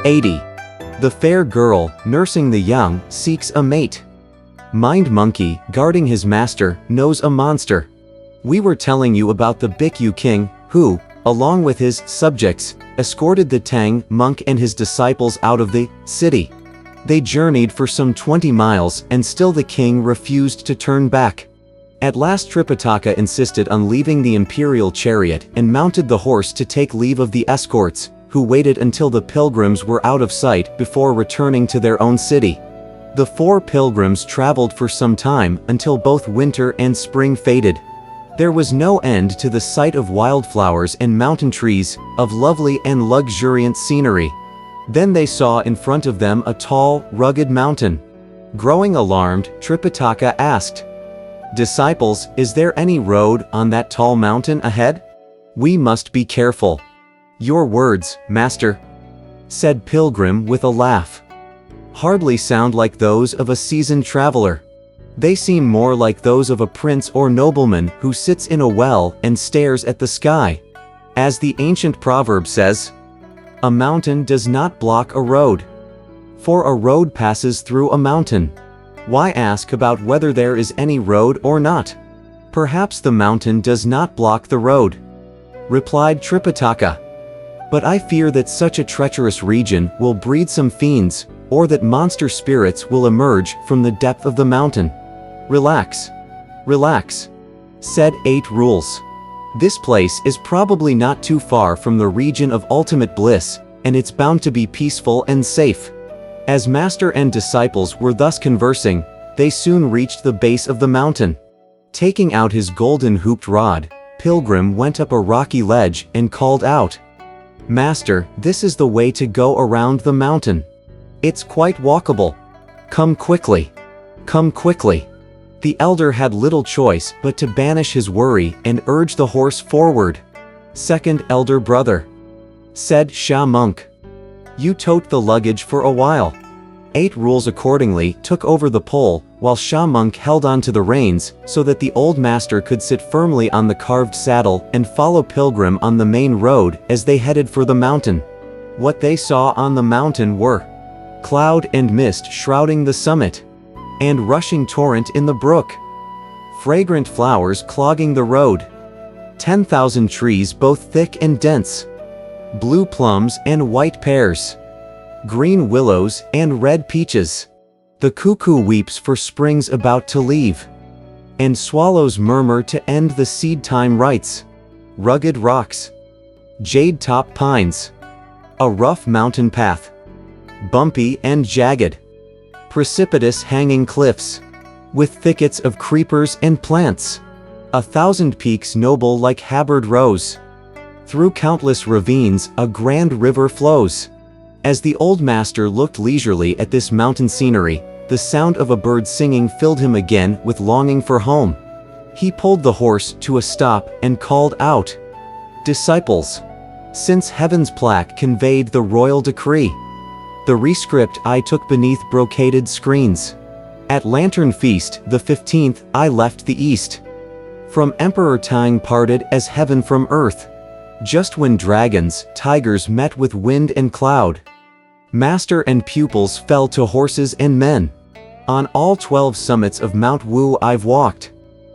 80. The fair girl, nursing the young, seeks a mate. Mind monkey, guarding his master, knows a monster. We were telling you about the Bikku king, who, along with his subjects, escorted the Tang monk and his disciples out of the city. They journeyed for some 20 miles and still the king refused to turn back. At last Tripitaka insisted on leaving the imperial chariot and mounted the horse to take leave of the escorts, who waited until the pilgrims were out of sight before returning to their own city. The 4 pilgrims traveled for some time until both winter and spring faded. There was no end to the sight of wildflowers and mountain trees, of lovely and luxuriant scenery. Then they saw in front of them a tall, rugged mountain. Growing alarmed, Tripitaka asked, "Disciples, is there any road on that tall mountain ahead? We must be careful." "Your words, master," said Pilgrim with a laugh, "hardly sound like those of a seasoned traveler. They seem more like those of a prince or nobleman who sits in a well and stares at the sky. As the ancient proverb says, a mountain does not block a road. For a road passes through a mountain. Why ask about whether there is any road or not? Perhaps the mountain does not block the road," replied Tripitaka. "But I fear that such a treacherous region will breed some fiends, or that monster spirits will emerge from the depth of the mountain." "Relax. Relax," said 8 Rules. "This place is probably not too far from the region of ultimate bliss, and it's bound to be peaceful and safe." As master and disciples were thus conversing, they soon reached the base of the mountain. Taking out his golden hooped rod, Pilgrim went up a rocky ledge and called out, "Master, this is the way to go around the mountain. It's quite walkable. Come quickly. Come quickly." The elder had little choice but to banish his worry and urge the horse forward. "Second elder brother," said Sha Monk, "you tote the luggage for a while." 8 Rules accordingly took over the pole, while Sha Monk held on to the reins so that the old master could sit firmly on the carved saddle and follow Pilgrim on the main road as they headed for the mountain. What they saw on the mountain were cloud and mist shrouding the summit, and rushing torrent in the brook, fragrant flowers clogging the road, 10,000 trees both thick and dense, blue plums and white pears, green willows and red peaches. The cuckoo weeps for spring's about to leave, and swallows murmur to end the seed time rites. Rugged rocks, jade top pines, a rough mountain path, bumpy and jagged, precipitous hanging cliffs, with thickets of creepers and plants, 1,000 peaks noble like Haberd rose. Through countless ravines a grand river flows. As the old master looked leisurely at this mountain scenery, the sound of a bird singing filled him again with longing for home. He pulled the horse to a stop and called out, "Disciples, since heaven's plaque conveyed the royal decree, the rescript I took beneath brocaded screens. At Lantern Feast, the 15th, I left the east. From Emperor Tang parted as heaven from earth. Just when dragons, tigers met with wind and cloud. Master and pupils fell to horses and men. On all 12 summits of Mount Wu I've walked.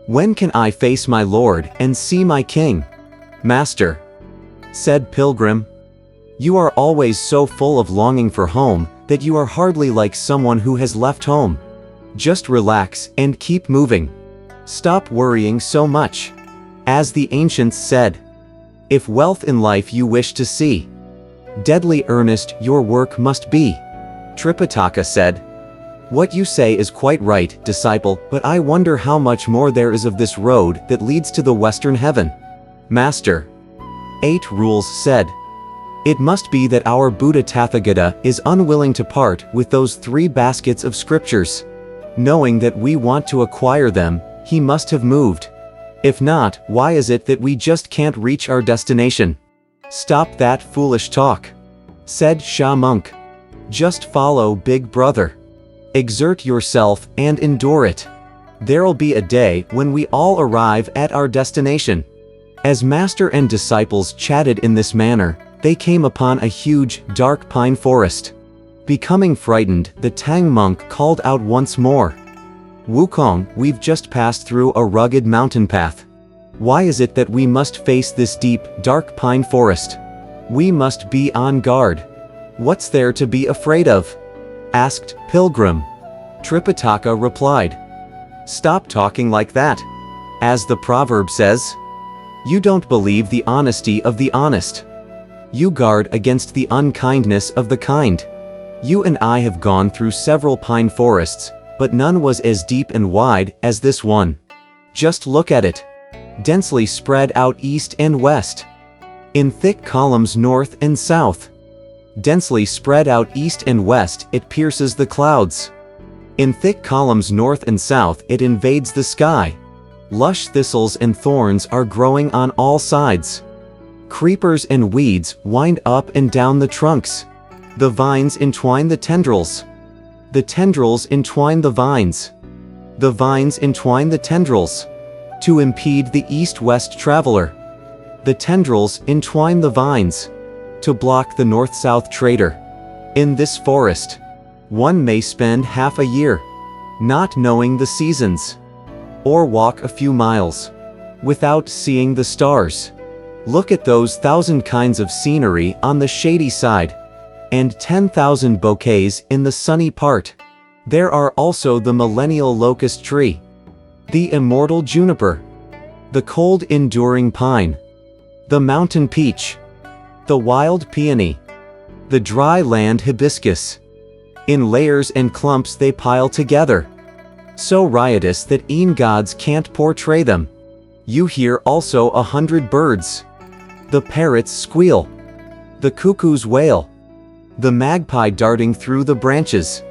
When can I face my lord and see my king?" "Master," said Pilgrim, "you are always so full of longing for home that you are hardly like someone who has left home. Just relax and keep moving. Stop worrying so much. As the ancients said, if wealth in life you wish to see, deadly earnest your work must be." Tripitaka said, "What you say is quite right, disciple, but I wonder how much more there is of this road that leads to the western heaven." "Master," 8 Rules said, "it must be that our Buddha Tathagata is unwilling to part with those 3 baskets of scriptures. Knowing that we want to acquire them, he must have moved. If not, why is it that we just can't reach our destination?" "Stop that foolish talk," said Sha Monk. "Just follow Big Brother. Exert yourself and endure it. There'll be a day when we all arrive at our destination." As master and disciples chatted in this manner, They came upon a huge, dark pine forest. Becoming frightened, the Tang monk called out once more. "Wukong, we've just passed through a rugged mountain path. Why is it that we must face this deep, dark pine forest? We must be on guard. What's there to be afraid of?" asked Pilgrim. Tripitaka replied, "Stop talking like that. As the proverb says, you don't believe the honesty of the honest. You guard against the unkindness of the kind. You and I have gone through several pine forests, but none was as deep and wide as this one. Just look at it. Densely spread out east and west. In thick columns north and south. Densely spread out east and west, it pierces the clouds. In thick columns north and south, it invades the sky. Lush thistles and thorns are growing on all sides. Creepers and weeds wind up and down the trunks. The vines entwine the tendrils. The tendrils entwine the vines. The vines entwine the tendrils to impede the east-west traveler. The tendrils entwine the vines to block the north-south trader. In this forest, one may spend half a year not knowing the seasons, or walk a few miles without seeing the stars. Look at those 1,000 kinds of scenery on the shady side, and 10,000 bouquets in the sunny part. There are also the millennial locust tree, the immortal juniper, the cold enduring pine, the mountain peach, the wild peony, the dry land hibiscus. In layers and clumps they pile together, so riotous that e'en gods can't portray them. You hear also 100 birds. The parrots squeal, the cuckoos wail, the magpie darting through the branches,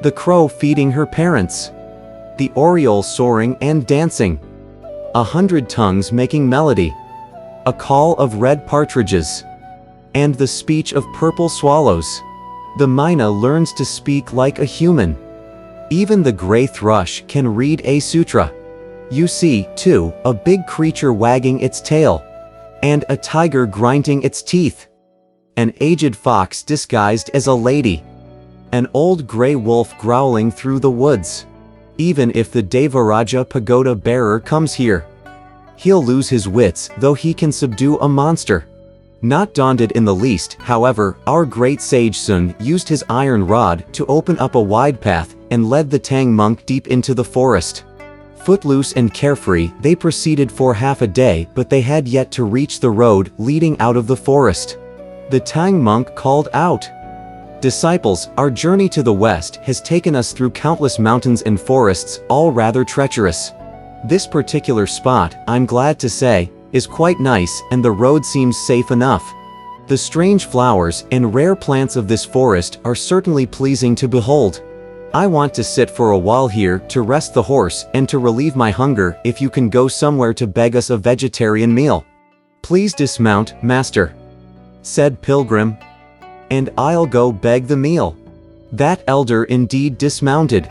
the crow feeding her parents, the oriole soaring and dancing, 100 tongues making melody, a call of red partridges, and the speech of purple swallows. The myna learns to speak like a human. Even the gray thrush can read a sutra. You see, too, a big creature wagging its tail, and a tiger grinding its teeth, an aged fox disguised as a lady, an old gray wolf growling through the woods. Even if the Devaraja pagoda bearer comes here, he'll lose his wits, though he can subdue a monster. Not daunted in the least, however, our great sage Sun used his iron rod to open up a wide path and led the Tang monk deep into the forest. Footloose and carefree, they proceeded for half a day, but they had yet to reach the road leading out of the forest. The Tang monk called out, "Disciples, our journey to the west has taken us through countless mountains and forests, all rather treacherous. This particular spot, I'm glad to say, is quite nice, and the road seems safe enough. The strange flowers and rare plants of this forest are certainly pleasing to behold. I want to sit for a while here to rest the horse and to relieve my hunger. If you can go somewhere to beg us a vegetarian meal." "Please dismount, master," said Pilgrim, "and I'll go beg the meal." That elder indeed dismounted.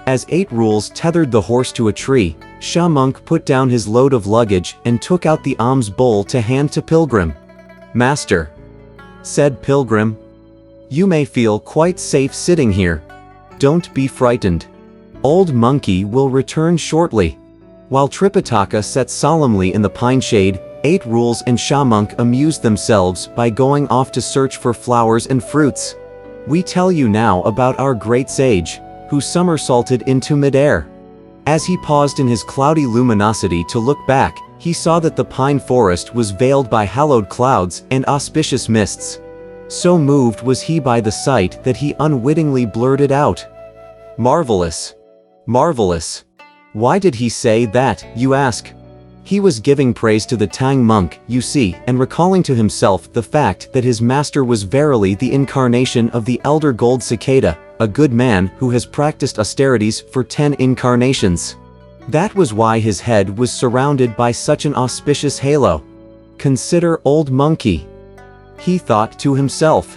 As 8 Rules tethered the horse to a tree, Sha monk put down his load of luggage and took out the alms bowl to hand to Pilgrim. "Master," said Pilgrim, "you may feel quite safe sitting here. Don't be frightened. Old Monkey will return shortly." While Tripitaka sat solemnly in the pine shade, 8 Rules and Sha monk amused themselves by going off to search for flowers and fruits. We tell you now about our great sage, who somersaulted into midair. As he paused in his cloudy luminosity to look back, he saw that the pine forest was veiled by hallowed clouds and auspicious mists. So moved was he by the sight that he unwittingly blurted out, "Marvelous! Marvelous!" Why did he say that, you ask? He was giving praise to the Tang monk, you see, and recalling to himself the fact that his master was verily the incarnation of the elder gold cicada, a good man who has practiced austerities for 10 incarnations. That was why his head was surrounded by such an auspicious halo. "Consider Old Monkey," he thought to himself.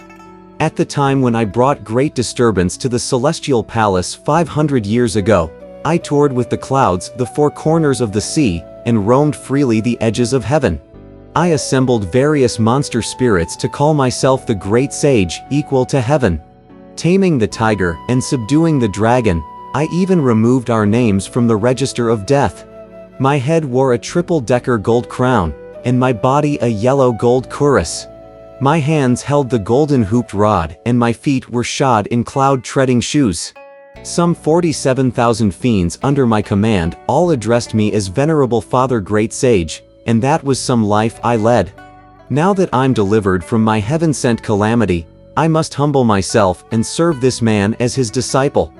"At the time when I brought great disturbance to the celestial palace 500 years ago, I toured with the clouds the 4 corners of the sea, and roamed freely the edges of heaven. I assembled various monster spirits to call myself the Great Sage, equal to heaven. Taming the tiger and subduing the dragon, I even removed our names from the register of death. My head wore a triple-decker gold crown, and my body a yellow gold cuirass. My hands held the golden hooped rod, and my feet were shod in cloud-treading shoes. Some 47,000 fiends under my command all addressed me as Venerable Father Great Sage, and that was some life I led. Now that I'm delivered from my heaven-sent calamity, I must humble myself and serve this man as his disciple.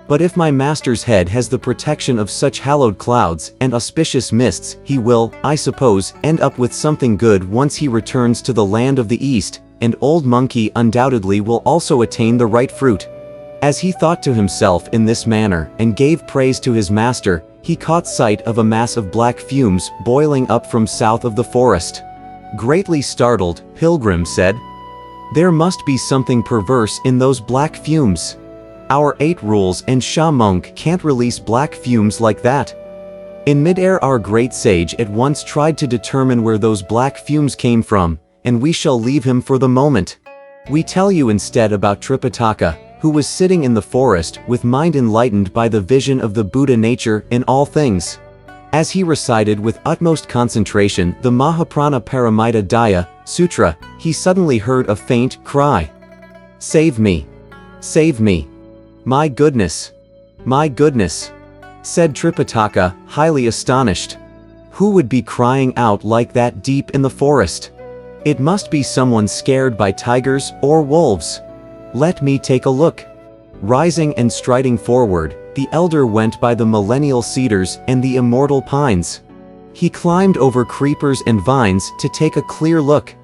But if my master's head has the protection of such hallowed clouds and auspicious mists, he will, I suppose, end up with something good once he returns to the land of the East, and Old Monkey undoubtedly will also attain the right fruit. As he thought to himself in this manner and gave praise to his master, he caught sight of a mass of black fumes boiling up from south of the forest. Greatly startled, Pilgrim said, "There must be something perverse in those black fumes. Our 8 rules and Sha Monk can't release black fumes like that." In midair our great sage at once tried to determine where those black fumes came from, and we shall leave him for the moment. We tell you instead about Tripitaka, who was sitting in the forest with mind enlightened by the vision of the Buddha nature in all things. As he recited with utmost concentration the Mahaprana Paramita Daya Sutra, he suddenly heard a faint cry. "Save me! Save me! My goodness! My goodness!" said Tripitaka, highly astonished. Who would be crying out like that deep in the forest? It must be someone scared by tigers or wolves. Let me take a look. Rising and striding forward, the elder went by the millennial cedars and the immortal pines. He climbed over creepers and vines to take a clear look.